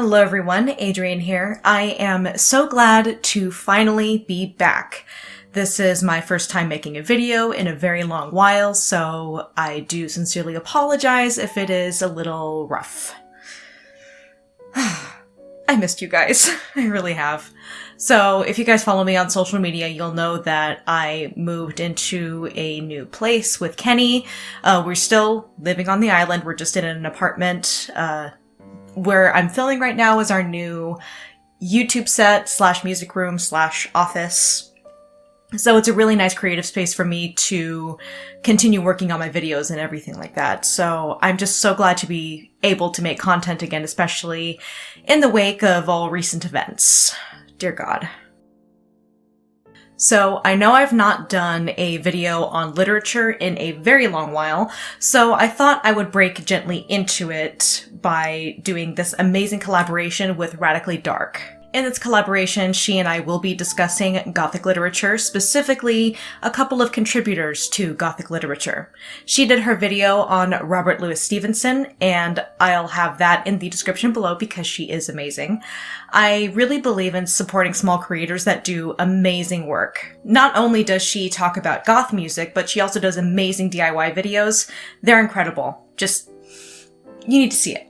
Hello everyone, Adrienne here. I am so glad to finally be back. This is my first time making a video in a very long while, so I do sincerely apologize if it is a little rough. I missed you guys. I really have. So if you guys follow me on social media, you'll know that I moved into a new place with Kenny. We're still living on the island. We're just in an apartment. Where I'm filming right now is our new YouTube set / music / office. So it's a really nice creative space for me to continue working on my videos and everything like that. So I'm just so glad to be able to make content again, especially in the wake of all recent events. Dear God. So I know I've not done a video on literature in a very long while, so I thought I would break gently into it by doing this amazing collaboration with Radically Dark. In this collaboration, she and I will be discussing Gothic literature, specifically a couple of contributors to Gothic literature. She did her video on Robert Louis Stevenson, and I'll have that in the description below because she is amazing. I really believe in supporting small creators that do amazing work. Not only does she talk about goth music, but she also does amazing DIY videos. They're incredible. Just, you need to see it.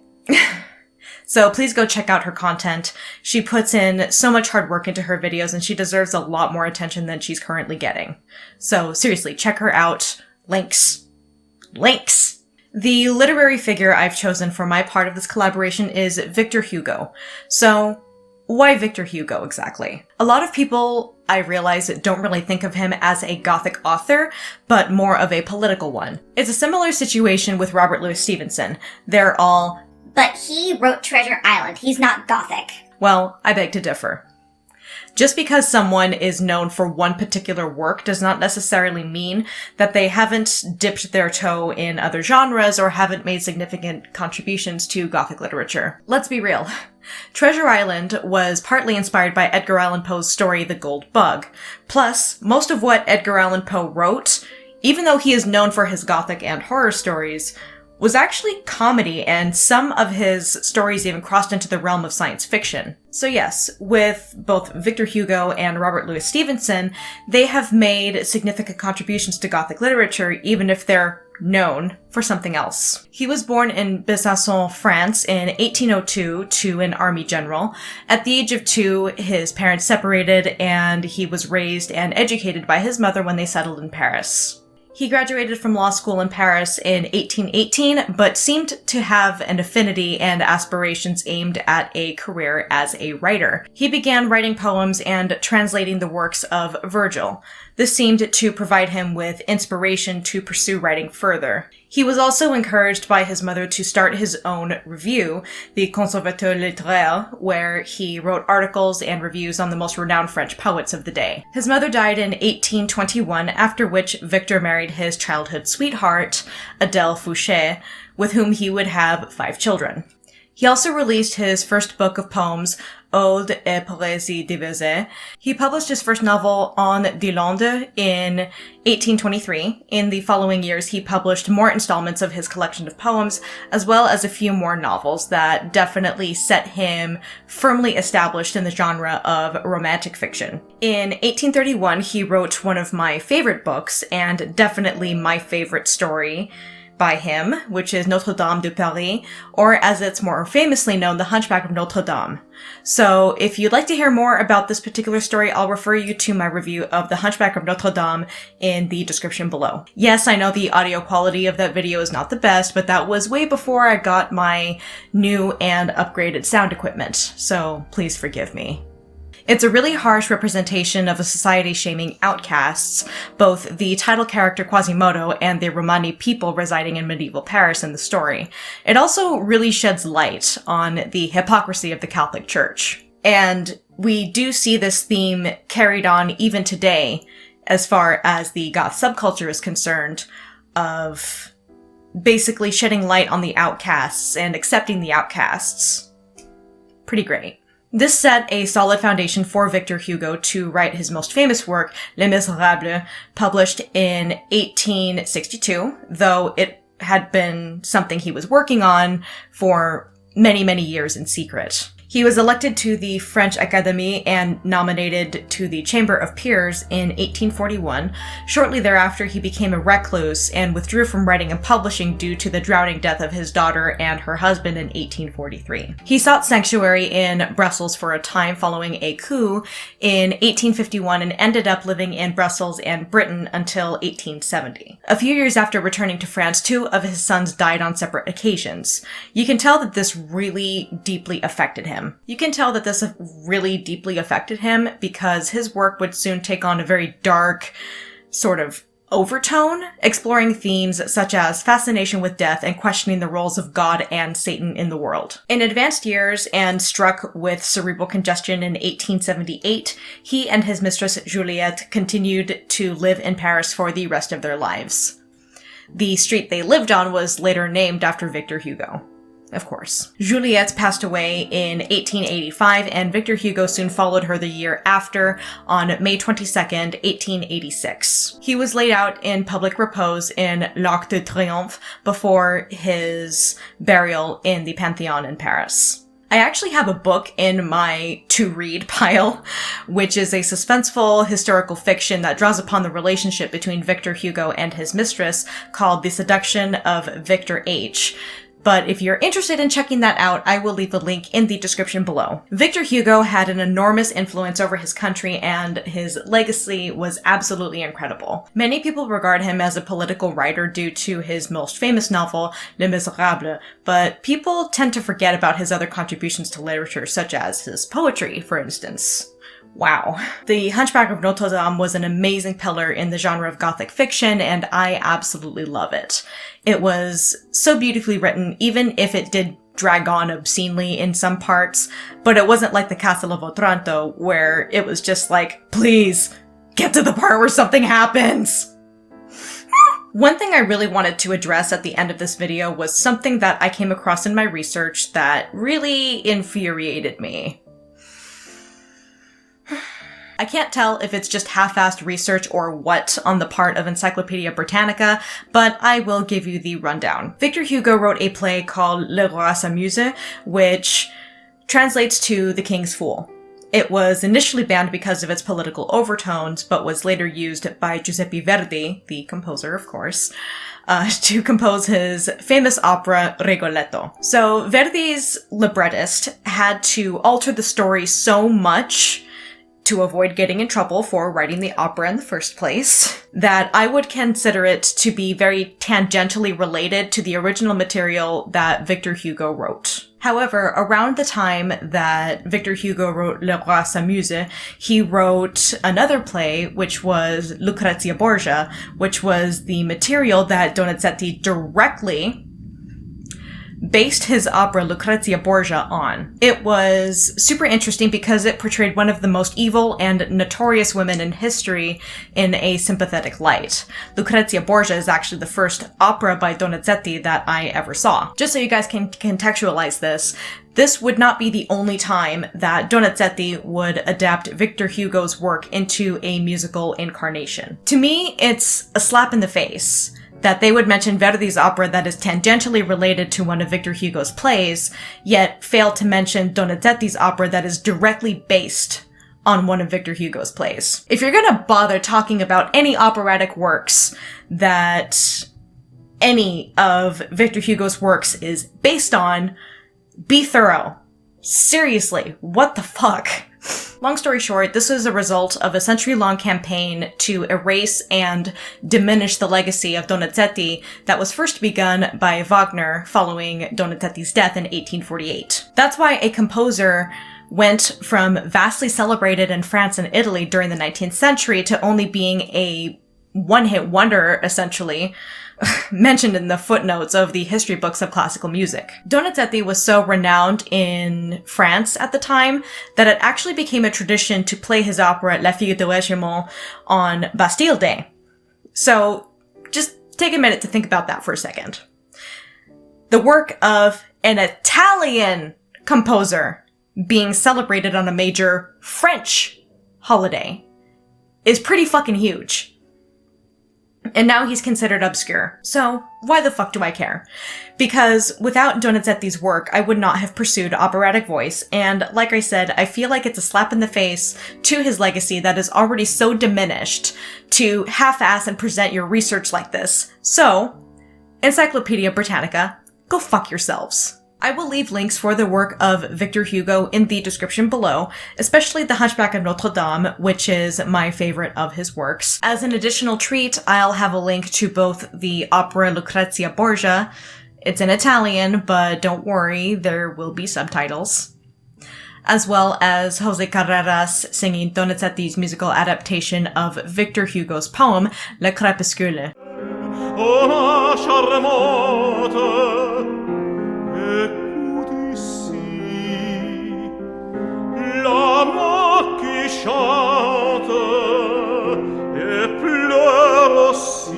So please go check out her content. She puts in so much hard work into her videos and she deserves a lot more attention than she's currently getting. So seriously, check her out. Links. Links! The literary figure I've chosen for my part of this collaboration is Victor Hugo. So why Victor Hugo exactly? A lot of people, I realize, don't really think of him as a Gothic author, but more of a political one. It's a similar situation with Robert Louis Stevenson. They're all, but he wrote Treasure Island. He's not Gothic. well, I beg to differ. Just because someone is known for one particular work does not necessarily mean that they haven't dipped their toe in other genres or haven't made significant contributions to Gothic literature. Let's be real. Treasure Island was partly inspired by Edgar Allan Poe's story The Gold Bug. Plus, most of what Edgar Allan Poe wrote, even though he is known for his Gothic and horror stories, was actually comedy, and some of his stories even crossed into the realm of science fiction. So yes, with both Victor Hugo and Robert Louis Stevenson, they have made significant contributions to Gothic literature, even if they're known for something else. He was born in Besançon, France in 1802 to an army general. At the age of 2, his parents separated, and he was raised and educated by his mother when they settled in Paris. He graduated from law school in Paris in 1818, but seemed to have an affinity and aspirations aimed at a career as a writer. He began writing poems and translating the works of Virgil. This seemed to provide him with inspiration to pursue writing further. He was also encouraged by his mother to start his own review, the Conservateur littéraire, where he wrote articles and reviews on the most renowned French poets of the day. His mother died in 1821, after which Victor married his childhood sweetheart, Adèle Fouché, with whom he would have 5 children. He also released his first book of poems, Odes et Poésies divisées. He published his first novel, On des Landes, in 1823. In the following years, he published more installments of his collection of poems, as well as a few more novels that definitely set him firmly established in the genre of romantic fiction. In 1831, he wrote one of my favorite books, and definitely my favorite story by him, which is Notre de Paris, or as it's more famously known, The Hunchback of Notre. So if you'd like to hear more about this particular story, I'll refer you to my review of The Hunchback of Notre in the description below. Yes, I know the audio quality of that video is not the best, but that was way before I got my new and upgraded sound equipment, so please forgive me. It's a really harsh representation of a society shaming outcasts, both the title character Quasimodo and the Romani people residing in medieval Paris in the story. It also really sheds light on the hypocrisy of the Catholic Church. And we do see this theme carried on even today, as far as the goth subculture is concerned, of basically shedding light on the outcasts and accepting the outcasts. Pretty great. This set a solid foundation for Victor Hugo to write his most famous work, Les Misérables, published in 1862, though it had been something he was working on for many, many years in secret. He was elected to the French Académie and nominated to the Chamber of Peers in 1841. Shortly thereafter, he became a recluse and withdrew from writing and publishing due to the drowning death of his daughter and her husband in 1843. He sought sanctuary in Brussels for a time following a coup in 1851 and ended up living in Brussels and Britain until 1870. A few years after returning to France, 2 of his sons died on separate occasions. You can tell that this really deeply affected him. Because his work would soon take on a very dark sort of overtone, exploring themes such as fascination with death and questioning the roles of God and Satan in the world. In advanced years and struck with cerebral congestion in 1878, he and his mistress Juliette continued to live in Paris for the rest of their lives. The street they lived on was later named after Victor Hugo. Of course. Juliette passed away in 1885, and Victor Hugo soon followed her the year after on May 22nd, 1886. He was laid out in public repose in l'Arc de Triomphe before his burial in the Pantheon in Paris. I actually have a book in my to-read pile, which is a suspenseful historical fiction that draws upon the relationship between Victor Hugo and his mistress, called The Seduction of Victor H. But if you're interested in checking that out, I will leave a link in the description below. Victor Hugo had an enormous influence over his country, and his legacy was absolutely incredible. Many people regard him as a political writer due to his most famous novel, Les Miserables, but people tend to forget about his other contributions to literature, such as his poetry, for instance. Wow. The Hunchback of Notre was an amazing pillar in the genre of Gothic fiction, and I absolutely love it. It was so beautifully written, even if it did drag on obscenely in some parts, but it wasn't like the Castle of Otranto, where it was just like, please, get to the part where something happens! One thing I really wanted to address at the end of this video was something that I came across in my research that really infuriated me. I can't tell if it's just half-assed research or what on the part of Encyclopedia Britannica, but I will give you the rundown. Victor Hugo wrote a play called Le Roi s'amuse, which translates to The King's Fool. It was initially banned because of its political overtones, but was later used by Giuseppe Verdi, the composer, of course, to compose his famous opera Rigoletto. So Verdi's librettist had to alter the story so much to avoid getting in trouble for writing the opera in the first place, that I would consider it to be very tangentially related to the original material that Victor Hugo wrote. However, around the time that Victor Hugo wrote Le Roi s'amuse, he wrote another play, which was Lucrezia Borgia, which was the material that Donizetti directly based his opera Lucrezia Borgia on. It was super interesting because it portrayed one of the most evil and notorious women in history in a sympathetic light. Lucrezia Borgia is actually the first opera by Donizetti that I ever saw. Just so you guys can contextualize this would not be the only time that Donizetti would adapt Victor Hugo's work into a musical incarnation. To me, it's a slap in the face that they would mention Verdi's opera that is tangentially related to one of Victor Hugo's plays, yet fail to mention Donizetti's opera that is directly based on one of Victor Hugo's plays. If you're gonna bother talking about any operatic works that any of Victor Hugo's works is based on, be thorough. Seriously, what the fuck? Long story short, this is a result of a century-long campaign to erase and diminish the legacy of Donizetti that was first begun by Wagner following Donizetti's death in 1848. That's why a composer went from vastly celebrated in France and Italy during the 19th century to only being a one-hit wonder, essentially, mentioned in the footnotes of the history books of classical music. Donizetti was so renowned in France at the time that it actually became a tradition to play his opera La Fille de Regiment on Bastille Day. So just take a minute to think about that for a second. The work of an Italian composer being celebrated on a major French holiday is pretty fucking huge. And now he's considered obscure. So, why the fuck do I care? Because without Donizetti's work, I would not have pursued operatic voice, and like I said, I feel like it's a slap in the face to his legacy that is already so diminished to half-ass and present your research like this. So, Encyclopedia Britannica, go fuck yourselves. I will leave links for the work of Victor Hugo in the description below, especially the Hunchback of Notre Dame, which is my favorite of his works. As an additional treat, I'll have a link to both the opera Lucrezia Borgia. It's in Italian, but don't worry, there will be subtitles. As well as Jose Carreras singing Donizetti's musical adaptation of Victor Hugo's poem, Le Crépuscule. Oh, ma charmante, écoute ici, l'amant qui chante et pleure aussi.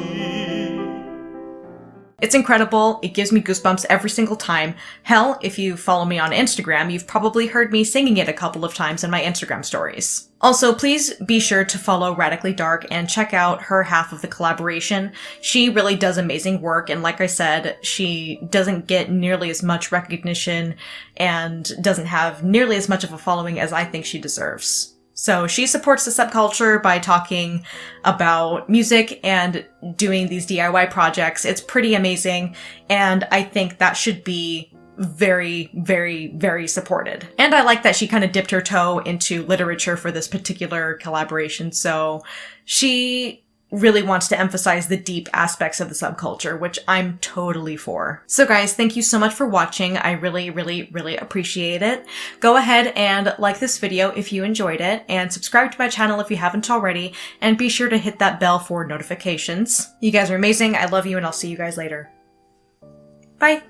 It's incredible. It gives me goosebumps every single time. Hell, if you follow me on Instagram, you've probably heard me singing it a couple of times in my Instagram stories. Also, please be sure to follow Radically Dark and check out her half of the collaboration. She really does amazing work, and like I said, she doesn't get nearly as much recognition and doesn't have nearly as much of a following as I think she deserves. So she supports the subculture by talking about music and doing these DIY projects. It's pretty amazing, and I think that should be very, very, very supported. And I like that she kind of dipped her toe into literature for this particular collaboration, so she really wants to emphasize the deep aspects of the subculture, which I'm totally for. So guys, thank you so much for watching. I really, really, really appreciate it. Go ahead and like this video if you enjoyed it, and subscribe to my channel if you haven't already, and be sure to hit that bell for notifications. You guys are amazing, I love you, and I'll see you guys later. Bye!